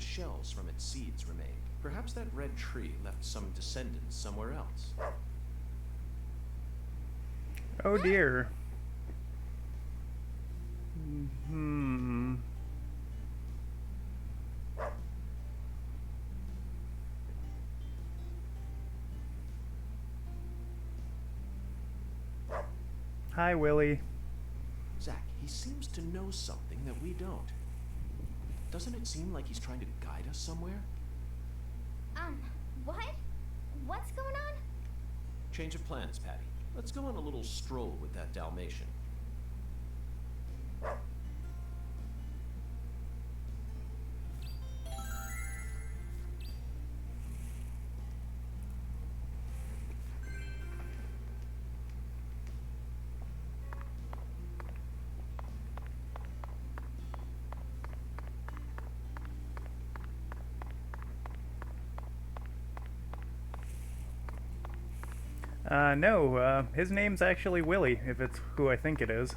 shells from its seeds remained. Perhaps that red tree left some descendants somewhere else. Oh dear. Hmm. Hi, Willie. Zach, he seems to know something that we don't. Doesn't it seem like he's trying to guide us somewhere? What? What's going on? Change of plans, Patty. Let's go on a little stroll with that Dalmatian. No, his name's actually Willie, if it's who I think it is.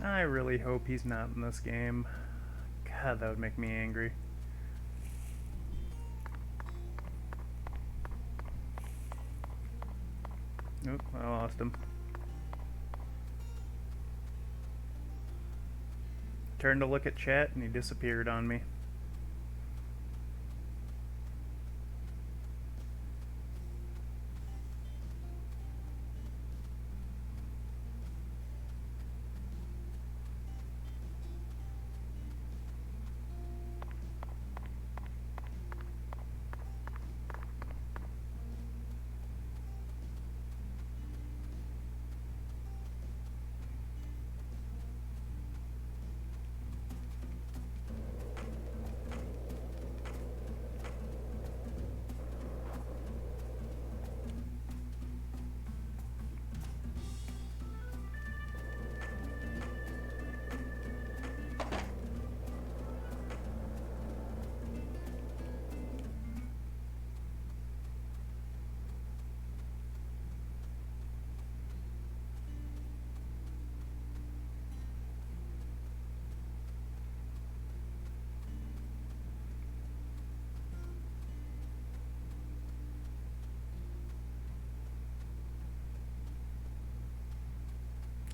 I really hope he's not in this game. God, that would make me angry. Oop, I lost him. Turned to look at chat and he disappeared on me.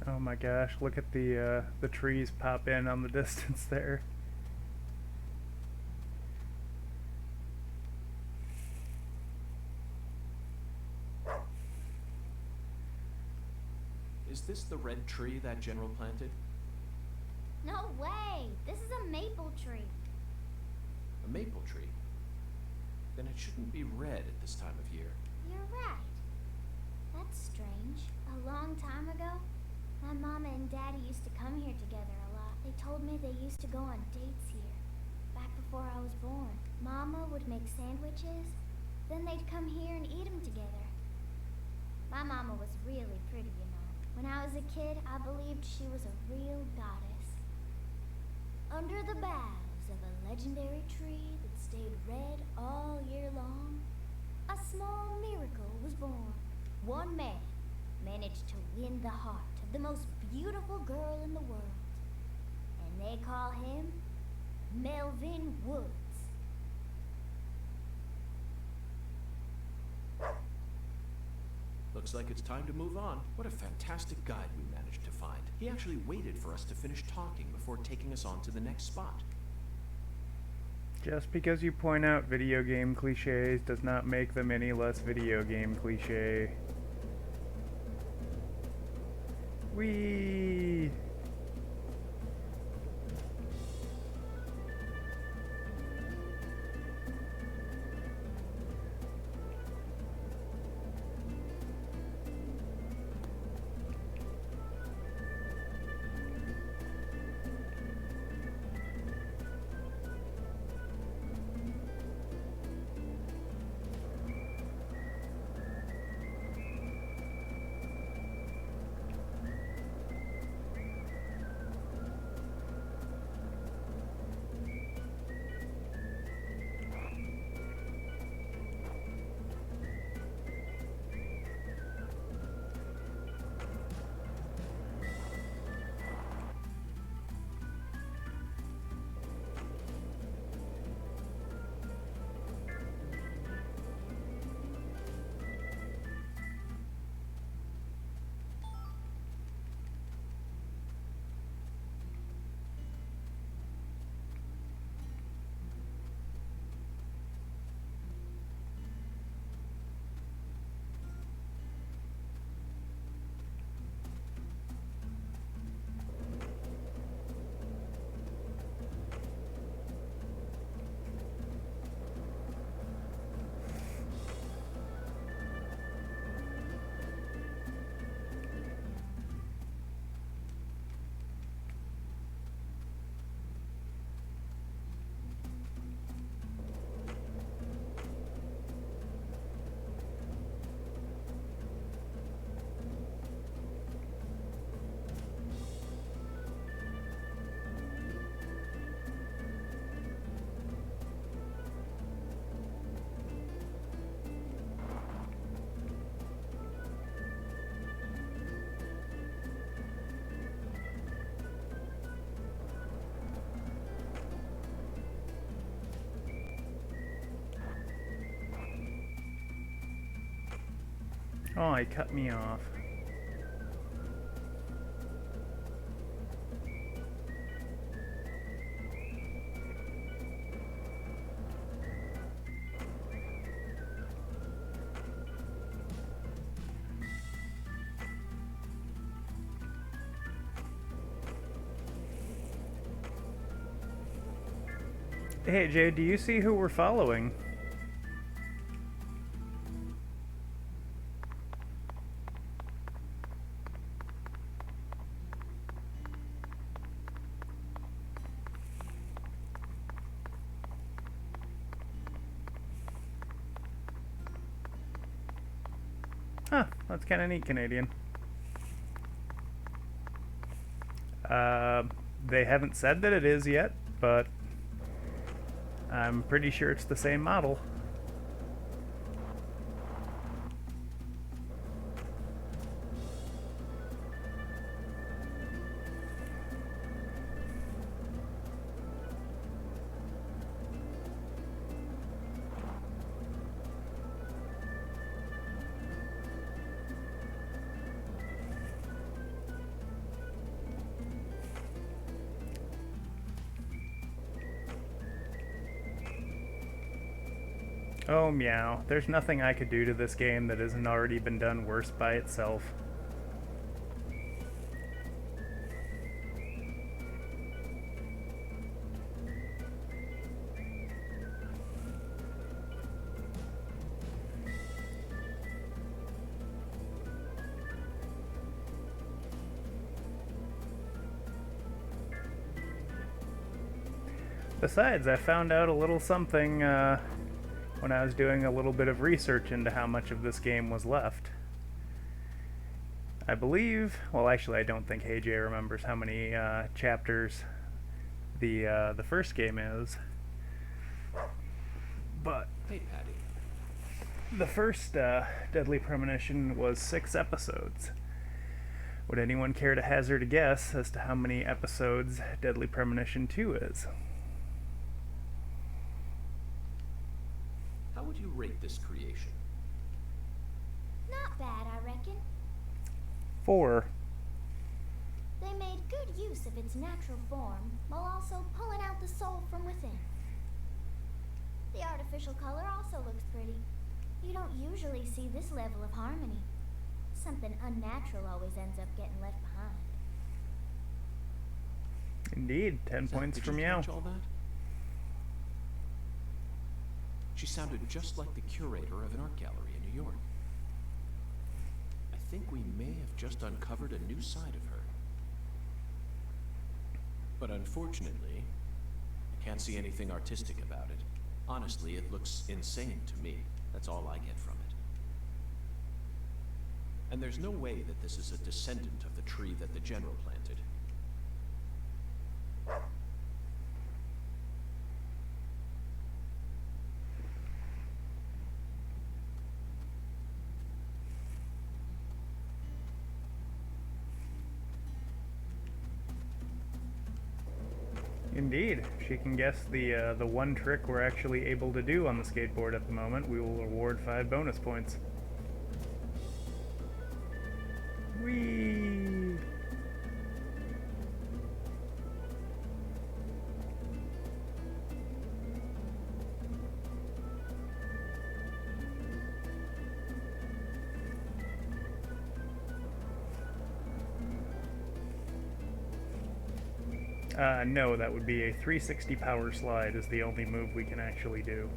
Oh my gosh, look at the trees pop in on the distance there. Is this the red tree that General planted? No way! This is a maple tree. A maple tree? Then it shouldn't be red at this time of year. You're right. That's strange. A long time ago, my mama and daddy used to come here together a lot. They told me they used to go on dates here, back before I was born. Mama would make sandwiches, then they'd come here and eat them together. My mama was really pretty, you know. When I was a kid, I believed she was a real goddess. Under the boughs of a legendary tree that stayed red all year long, a small miracle was born. One man managed to win the heart of the most beautiful girl in the world. And they call him Melvin Woods. Looks like it's time to move on. What a fantastic guide we managed to find. He actually waited for us to finish talking before taking us on to the next spot. Just because you point out video game cliches does not make them any less video game cliche. Whee! Oh, he cut me off. Hey, Jay, do you see who we're following? Huh, that's kind of neat, Canadian. They haven't said that it is yet, but I'm pretty sure it's the same model. Oh, meow. There's nothing I could do to this game that hasn't already been done worse by itself. Besides, I found out a little something, when I was doing a little bit of research into how much of this game was left. I believe, well, actually I don't think Hey Jay remembers how many chapters the first game is, but Hey, Patty. the first Deadly Premonition was 6 episodes. Would anyone care to hazard a guess as to how many episodes Deadly Premonition 2 is? How would you rate this creation? Not bad, I reckon. 4. They made good use of its natural form while also pulling out the soul from within. The artificial color also looks pretty. You don't usually see this level of harmony. Something unnatural always ends up getting left behind. Indeed, 10 Zach, points did from you you. catch all that? She sounded just like the curator of an art gallery in New York. I think we may have just uncovered a new side of her. But unfortunately, I can't see anything artistic about it. Honestly, it looks insane to me. That's all I get from it. And there's no way that this is a descendant of the tree that the general planted. Indeed, if she can guess the one trick we're actually able to do on the skateboard at the moment, we will award 5 bonus points. Whee! No, that would be a 360 power slide is the only move we can actually do.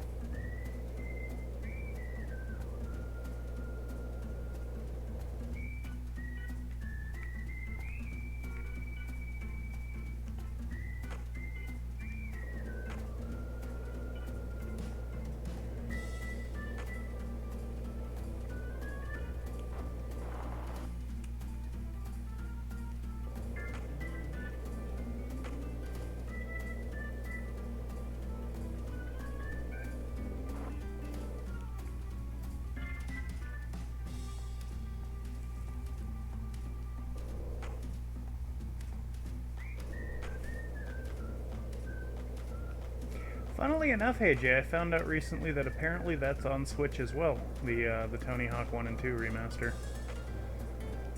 Funnily enough, hey Jay, I found out recently that apparently that's on Switch as well, the Tony Hawk 1 and 2 remaster.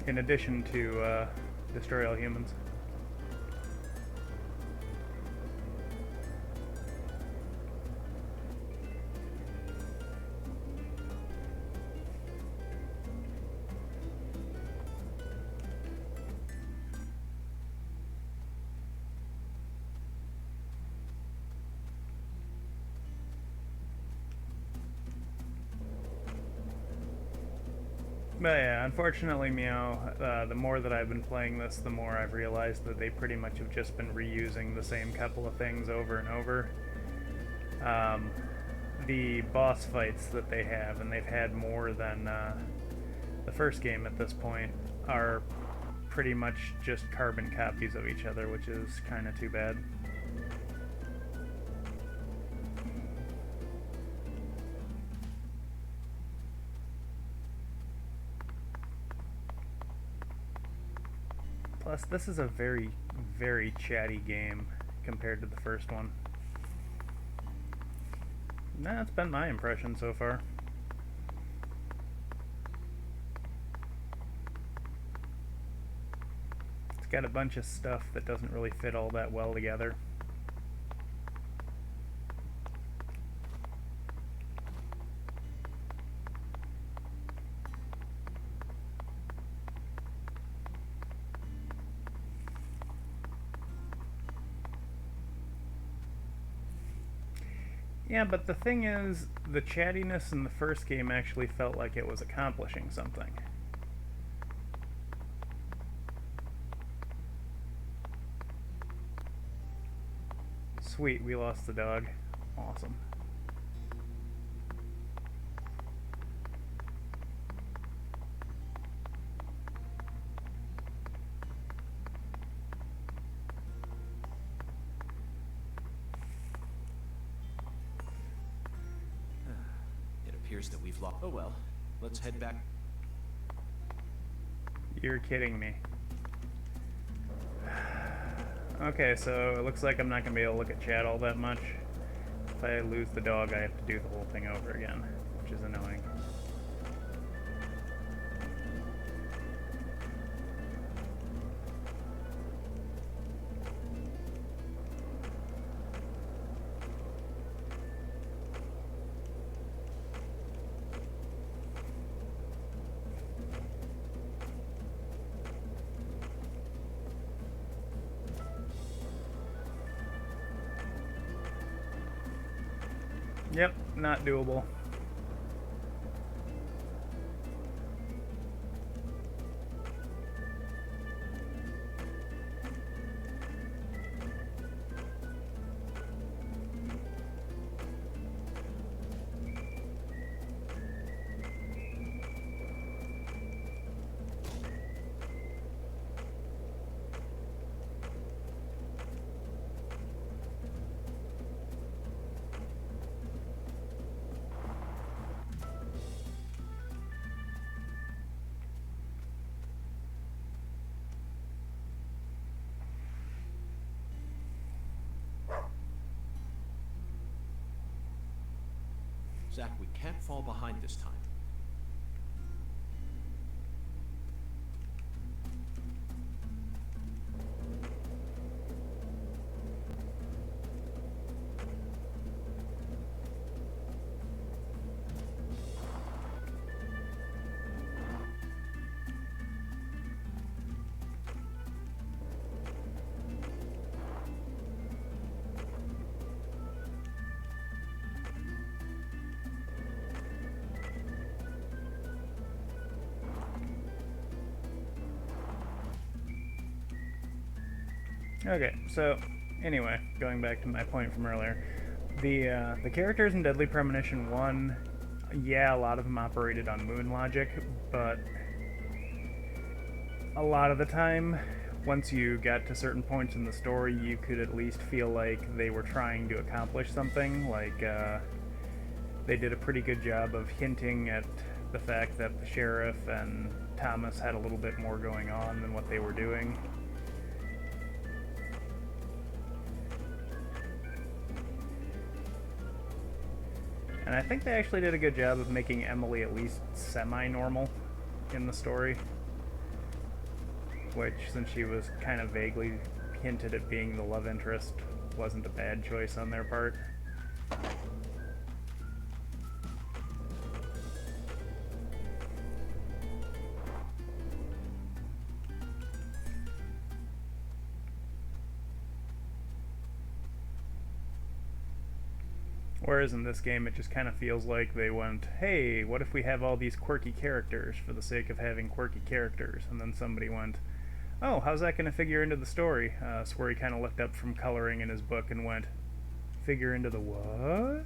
In addition to Destroy All Humans. But yeah, unfortunately, Meow, the more that I've been playing this, the more I've realized that they pretty much have just been reusing the same couple of things over and over. The boss fights that they have, and they've had more than the first game at this point, are pretty much just carbon copies of each other, which is kind of too bad. Plus, this is a very, very chatty game compared to the first one. That's been my impression so far. It's got a bunch of stuff that doesn't really fit all that well together. Yeah, but the thing is, the chattiness in the first game actually felt like it was accomplishing something. Sweet, we lost the dog. Awesome. That we've lost. Oh well, let's head back. You're kidding me. Okay, so it looks like I'm not going to be able to look at chat all that much. If I lose the dog, I have to do the whole thing over again, which is annoying. Yep, not doable. Zach, we can't fall behind this time. Okay, so anyway, going back to my point from earlier, the characters in Deadly Premonition 1, yeah, a lot of them operated on moon logic, but a lot of the time, once you got to certain points in the story, you could at least feel like they were trying to accomplish something. Like, they did a pretty good job of hinting at the fact that the sheriff and Thomas had a little bit more going on than what they were doing. And I think they actually did a good job of making Emily at least semi-normal in the story. Which, since she was kind of vaguely hinted at being the love interest, wasn't a bad choice on their part. Whereas in this game, it just kind of feels like they went, hey, what if we have all these quirky characters for the sake of having quirky characters? And then somebody went, oh, how's that going to figure into the story? Swery kind of looked up from coloring in his book and went, figure into the what?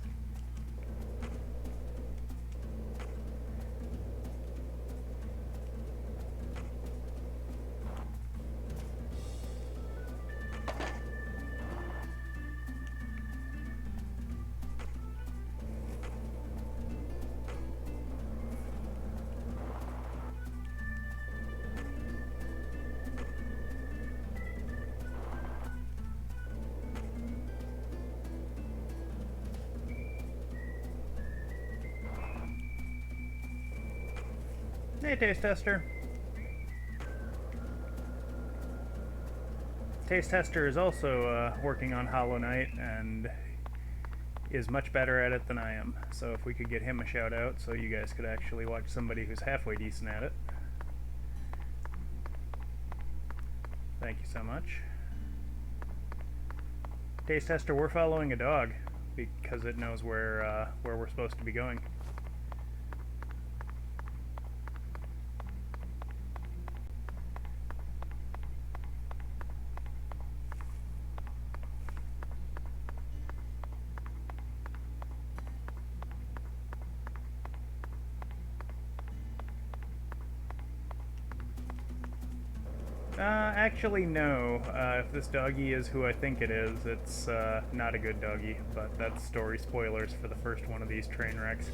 Hey, Taste Tester. Taste Tester is also working on Hollow Knight and is much better at it than I am. So if we could get him a shout out so you guys could actually watch somebody who's halfway decent at it. Thank you so much. Taste Tester, we're following a dog because it knows where we're supposed to be going. Actually, no. If this doggy is who I think it is, it's not a good doggy, but that's story spoilers for the first one of these train wrecks.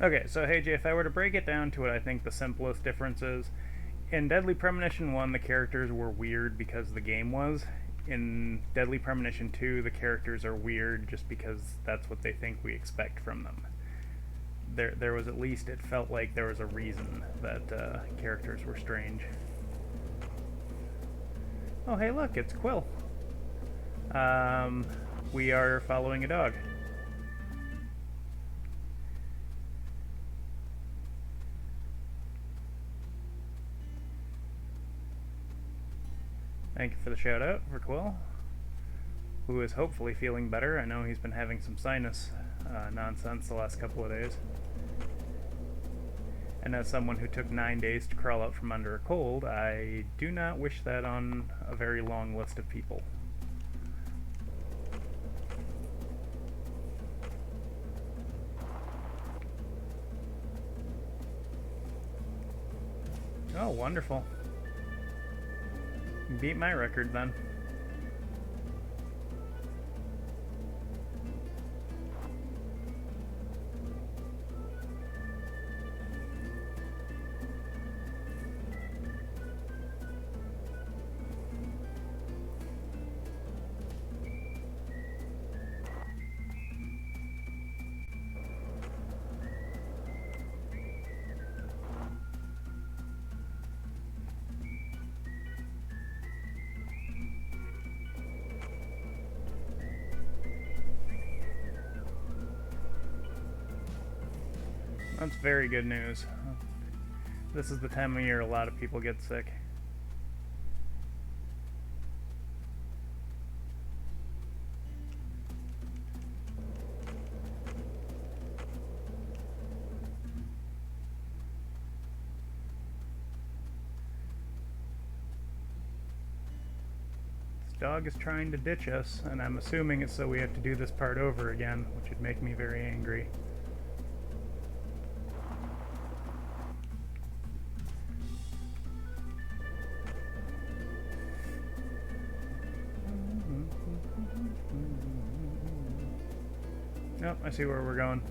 Okay, so hey Jay, if I were to break it down to what I think the simplest difference is, in Deadly Premonition 1, the characters were weird because the game was. In Deadly Premonition 2, the characters are weird just because that's what they think we expect from them. There was at least, it felt like there was a reason that characters were strange. Oh, hey, look, it's Quill. We are following a dog. Thank you for the shout out for Quill, who is hopefully feeling better. I know he's been having some sinus nonsense the last couple of days. And as someone who took 9 days to crawl out from under a cold, I do not wish that on a very long list of people. Oh, wonderful. Beat my record then. That's very good news. This is the time of year a lot of people get sick. This dog is trying to ditch us, and I'm assuming it's so we have to do this part over again, which would make me very angry. Nope, I see where we're going.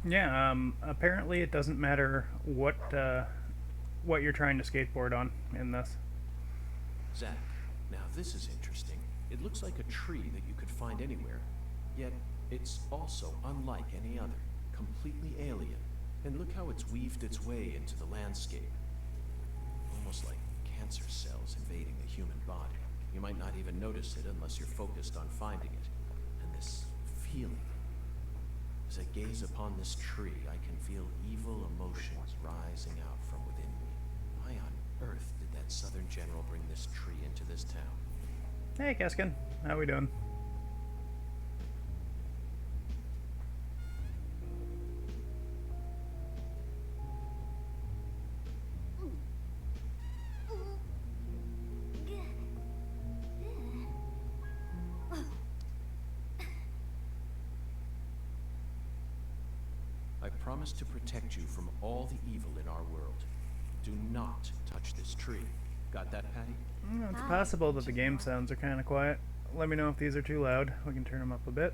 Yeah, apparently it doesn't matter what you're trying to skateboard on in this. Zach, now this is interesting. It looks like a tree that you could find anywhere, yet it's also unlike any other, completely alien. And look how it's weaved its way into the landscape. Almost like cancer cells invading the human body. You might not even notice it unless you're focused on finding it. And this feeling. As I gaze upon this tree, I can feel evil emotions rising out from within me. Why on earth did that Southern general bring this tree into this town? Hey, Keskin, how we doing? I promise to protect you from all the evil in our world. Do not touch this tree. Got that, Patty? It's possible that the game sounds are kind of quiet. Let me know if these are too loud. We can turn them up a bit.